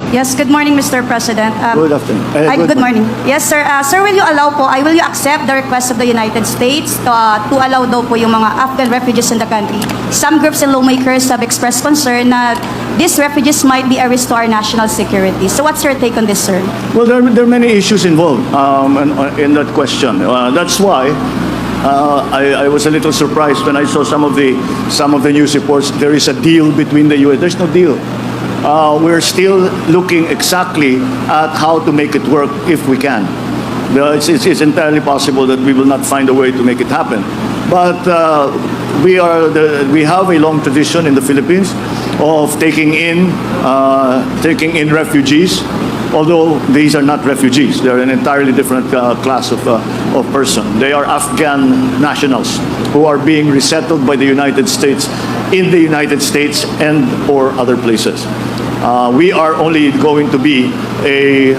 Yes, good morning, Mr. President. Good afternoon. Good morning. Yes, sir. Sir, will you accept the request of the United States to allow daw po yung mga Afghan refugees in the country? Some groups and lawmakers have expressed concern that these refugees might be a risk to our national security. So what's your take on this, sir? Well, there are many issues involved in that question. That's why I was a little surprised when I saw some of the news reports. There is a deal between the U.S. There's no deal. We're still looking exactly at how to make it work if we can. It's entirely possible that we will not find a way to make it happen. But we have a long tradition in the Philippines of taking in refugees. Although these are not refugees, they're an entirely different class of person. They are Afghan nationals who are being resettled by the United States in the United States and or other places. We are only going to be a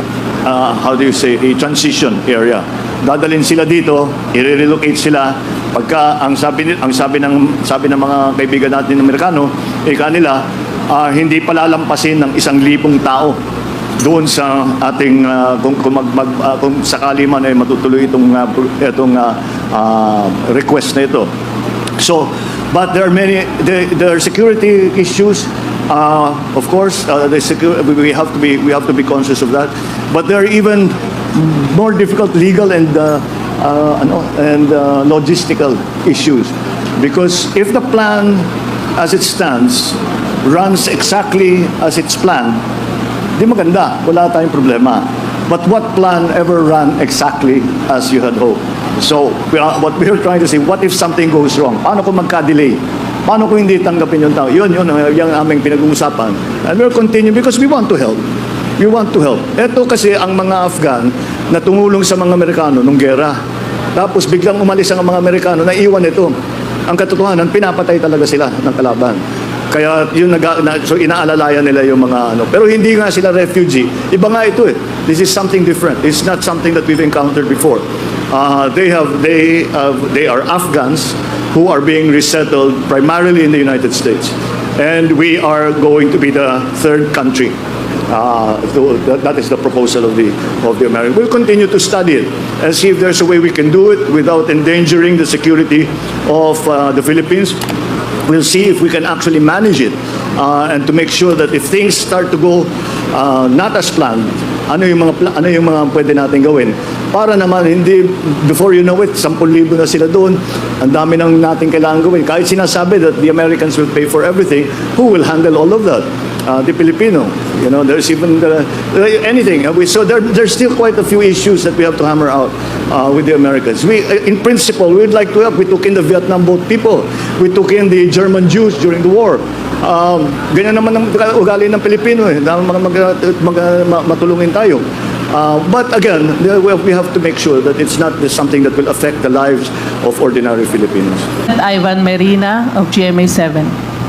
a transition area. Dadalhin sila dito, i-relocate sila. Pagka ang sabi ng mga kaibigan natin ng Amerikano, kanila hindi palalampasin ng 1,000 tao doon sa ating kung sakali man ay matutuloy itong request na ito. So, but there are security issues. Of course, we have to be conscious of that. But there are even more difficult legal and logistical issues, because if the plan as it stands runs exactly as it's planned, di maganda, wala tayong problema. But what plan ever ran exactly as you had hoped? So, what we are trying to say, what if something goes wrong? Paano kung magka-delay? Paano kung hindi tanggapin yung tao? Yun yung aming pinag-uusapan. And we'll continue because we want to help. We want to help. Ito kasi ang mga Afgan na tumulong sa mga Amerikano nung gera. Tapos biglang umalis ang mga Amerikano, naiwan ito. Ang katotohanan, pinapatay talaga sila ng kalaban. Kaya yun so inaalalayan nila yung mga pero hindi nga sila refugee. Iba nga ito eh. This is something different. It's not something that we've encountered before. They are Afghans who are being resettled primarily in the United States, and we are going to be the third country. So that is the proposal of the Americans. We'll continue to study it and see if there's a way we can do it without endangering the security of the Philippines. We'll see if we can actually manage it and to make sure that if things start to go not as planned, ano yung mga pwede natin gawin para naman hindi before you know it 10,000 na sila doon, ang dami nang natin kailangan gawin. Kahit sinasabi that the Americans will pay for everything, who will handle all of that? The Filipino, there's even anything. So there's still quite a few issues that we have to hammer out with the Americans. In principle, we'd like to help. We took in the Vietnam boat people. We took in the German Jews during the war. Ganyan naman ang ugali ng Pilipino eh. Matulungin tayo. But again, we have to make sure that it's not something that will affect the lives of ordinary Filipinos. Ivan Merina of GMA7.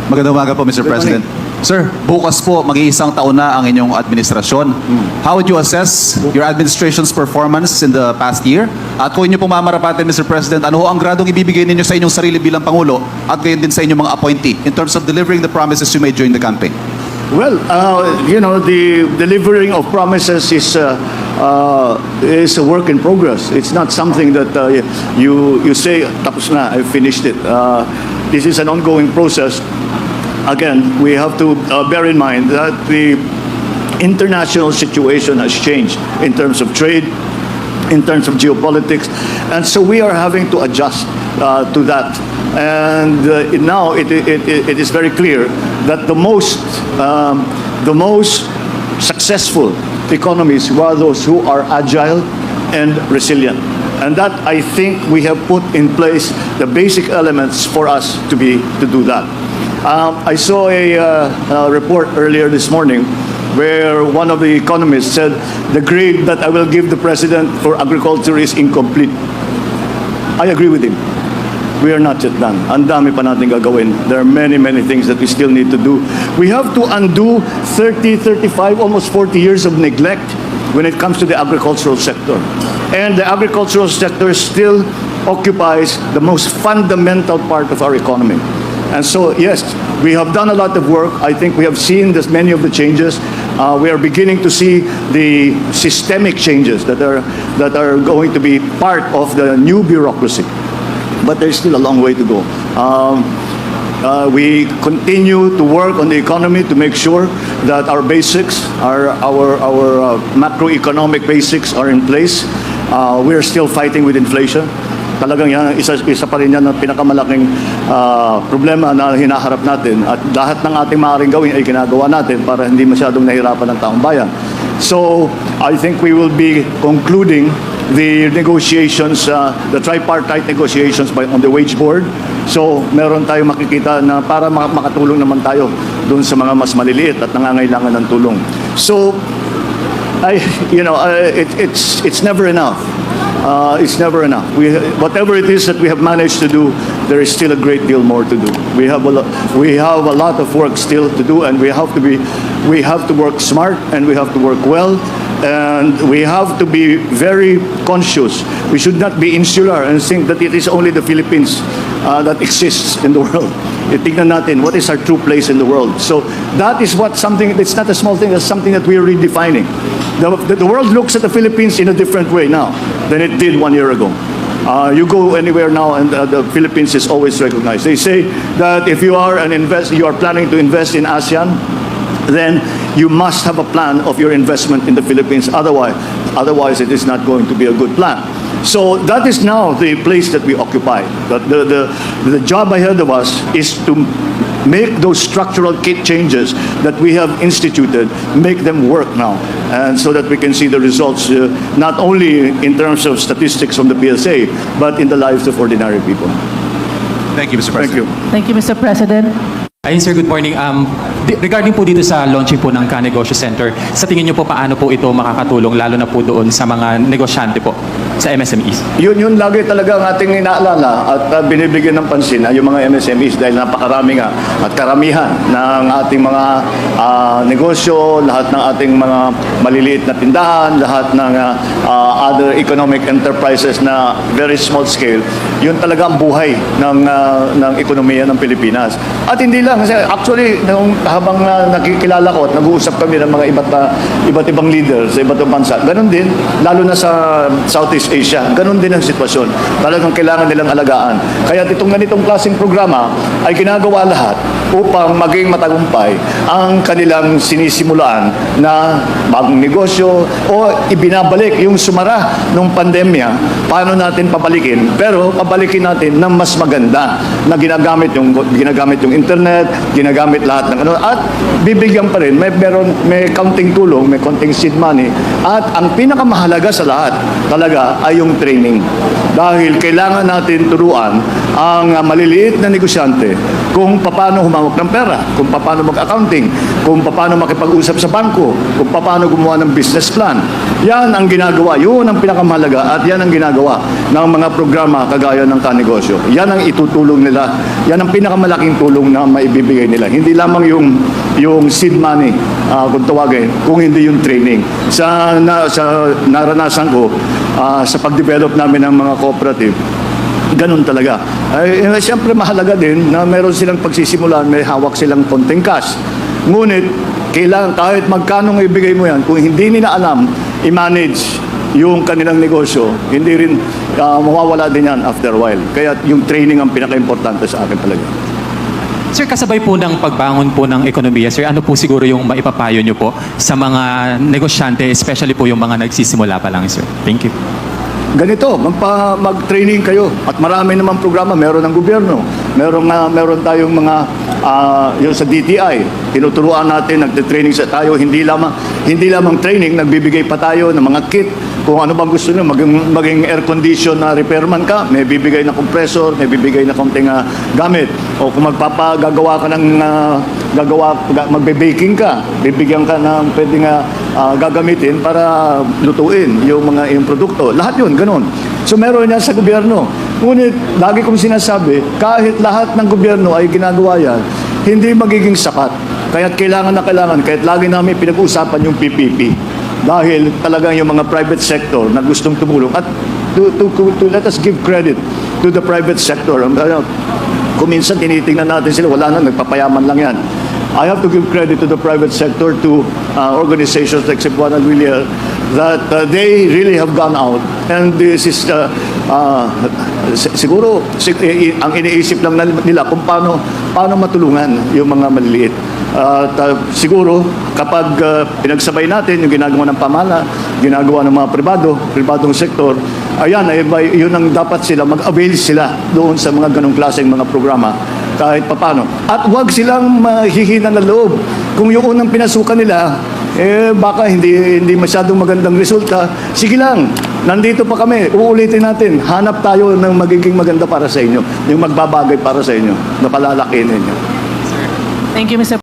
Magandang umaga po, Mr. President. Sir, bukas po, mag-iisang taon na ang inyong administrasyon. How would you assess your administration's performance in the past year? At kung inyo pong mamarapatin, Mr. President, ano ho ang gradong ibibigay ninyo sa inyong sarili bilang Pangulo at gayon din sa inyong mga appointee in terms of delivering the promises you made during the campaign? Well, the delivering of promises is a work in progress. It's not something that you say, tapos na, I finished it. This is an ongoing process. Again, we have to bear in mind that the international situation has changed in terms of trade, in terms of geopolitics, and so we are having to adjust to that. And now it is very clear that the most successful economies were those who are agile and resilient. And that, I think, we have put in place the basic elements for us to do that. I saw a report earlier this morning where one of the economists said the grade that I will give the president for agriculture is incomplete. I agree with him. We are not yet done. Ang dami pa natin gagawin. There are many things that we still need to do. We have to undo 30, 35, almost 40 years of neglect when it comes to the agricultural sector. And the agricultural sector still occupies the most fundamental part of our economy. And so, yes, we have done a lot of work. I think we have seen many of the changes. We are beginning to see the systemic changes that are going to be part of the new bureaucracy. But there's still a long way to go. We continue to work on the economy to make sure that our basics, our macroeconomic basics are in place. We are still fighting with inflation. Talagang yan, isa pa rin yan ang pinakamalaking problema na hinaharap natin. At lahat ng ating maaaring gawin ay ginagawa natin para hindi masyadong nahirapan ng taong bayan. So, I think we will be concluding the negotiations, the tripartite negotiations on the wage board. So, meron tayong makikita na para makatulong naman tayo doon sa mga mas maliliit at nangangailangan ng tulong. So, it's never enough. It's never enough. Whatever it is that we have managed to do, there is still a great deal more to do. We have a lot of work still to do, and we have to work smart, and we have to work well, and we have to be very conscious. We should not be insular and think that it is only the Philippines that exists in the world. Tingnan natin, what is our true place in the world? So that is something, it's not a small thing, it's something that we are redefining. The world looks at the Philippines in a different way now than it did 1 year ago. You go anywhere now and the Philippines is always recognized. They say that if you are planning to invest in ASEAN, then you must have a plan of your investment in the Philippines. Otherwise it is not going to be a good plan. So that is now the place that we occupy. The job ahead of us is to make those structural changes that we have instituted, make them work now, and so that we can see the results not only in terms of statistics from the PSA, but in the lives of ordinary people. Thank you, Mr. Thank President. you. Thank you, Mr. President. Ayun sir, good morning. Regarding po dito sa launching po ng Ka-Negosyo Center, sa tingin niyo po paano po ito makakatulong lalo na po doon sa mga negosyante po sa MSMEs? Yun lagi talaga ang ating inaalala at binibigyan ng pansin ay yung mga MSMEs dahil napakarami nga at karamihan ng ating mga negosyo, lahat ng ating mga maliliit na tindahan, lahat ng other economic enterprises na very small scale, yun talaga ang buhay ng ekonomiya ng Pilipinas. At hindi lang, kasi actually, habang nakikilala ko at nag-uusap kami ng mga iba't ibang leaders sa iba't ibang bansa, ganun din, lalo na sa Southeast Asia, ganun din ang sitwasyon. Talagang kailangan nilang alagaan. Kaya itong ganitong klaseng programa ay ginagawa lahat upang maging matagumpay ang kanilang sinisimulaan na bagong negosyo o ibinabalik yung sumara ng pandemya, paano natin papalikin, pero papalikin natin ng mas maganda na ginagamit yung internet, ginagamit lahat ng at bibigyan pa rin, may counting tulong, may counting seed money, at ang pinakamahalaga sa lahat talaga ay yung training. Dahil kailangan natin turuan ang maliliit na negosyante kung paano humawak ng pera, kung paano mag-accounting, kung paano makipag-usap sa bangko, kung paano gumawa ng business plan. Yan ang ginagawa, yun ang pinakamahalaga at yan ang ginagawa ng mga programa kagaya ng Ka-Negosyo. Yan ang itutulong nila, yan ang pinakamalaking tulong na maibibigay nila. Hindi lamang yung seed money, kung tawagin, kung hindi yung training. Sa naranasan ko, sa pag-develop namin ng mga cooperative, ganun talaga. Siyempre mahalaga din na meron silang pagsisimulan, may hawak silang konting cash. Ngunit, kailangan kahit magkano ibigay mo yan, kung hindi nila alam i-manage yung kanilang negosyo, hindi rin mawawala din yan after a while. Kaya yung training ang pinaka-importante sa akin talaga. Sir, kasabay po ng pagbangon po ng ekonomiya, sir, ano po siguro yung maipapayo nyo po sa mga negosyante, especially po yung mga nagsisimula pa lang, sir? Thank you. Ganito, mag-training kayo. At marami naman programa, meron ng gobyerno. Meron tayong mga, yung sa DTI, tinuturuan natin, nagte-training sa tayo, hindi lamang training, nagbibigay pa tayo ng mga kit. Kung ano bang gusto nyo, maging air condition na repairman ka, may bibigay na compressor, may bibigay na konting gamit. O kung magpapagagawa ka ng magbe-baking ka, bibigyan ka ng pwedeng gagamitin para lutuin yung produkto. Lahat yun, ganun. So meron yan sa gobyerno. Ngunit, lagi kong sinasabi, kahit lahat ng gobyerno ay ginagawa yan, hindi magiging sapat. Kaya kailangan, kahit lagi namin pinag-uusapan yung PPP. Dahil talagang yung mga private sector na gustong tumulong. At to let us give credit to the private sector. Kung minsan tinitingnan natin sila, wala na, nagpapayaman lang yan. I have to give credit to the private sector, to organizations like Cebuana Villar, that they really have gone out. And this is, siguro, ang iniisip lang nila kung paano matulungan yung mga maliliit. At siguro, kapag pinagsabay natin yung ginagawa ng pamana, ginagawa ng mga pribadong sektor, ayan, yun ang dapat sila, mag-avail sila doon sa mga ganong klaseng mga programa kahit papano. At huwag silang mahihina na loob. Kung yung unang pinasukan nila, baka hindi masyadong magandang resulta, sige lang, nandito pa kami, uulitin natin, hanap tayo ng magiging maganda para sa inyo, yung magbabagay para sa inyo, na palalaki ninyo. Thank you, Mr.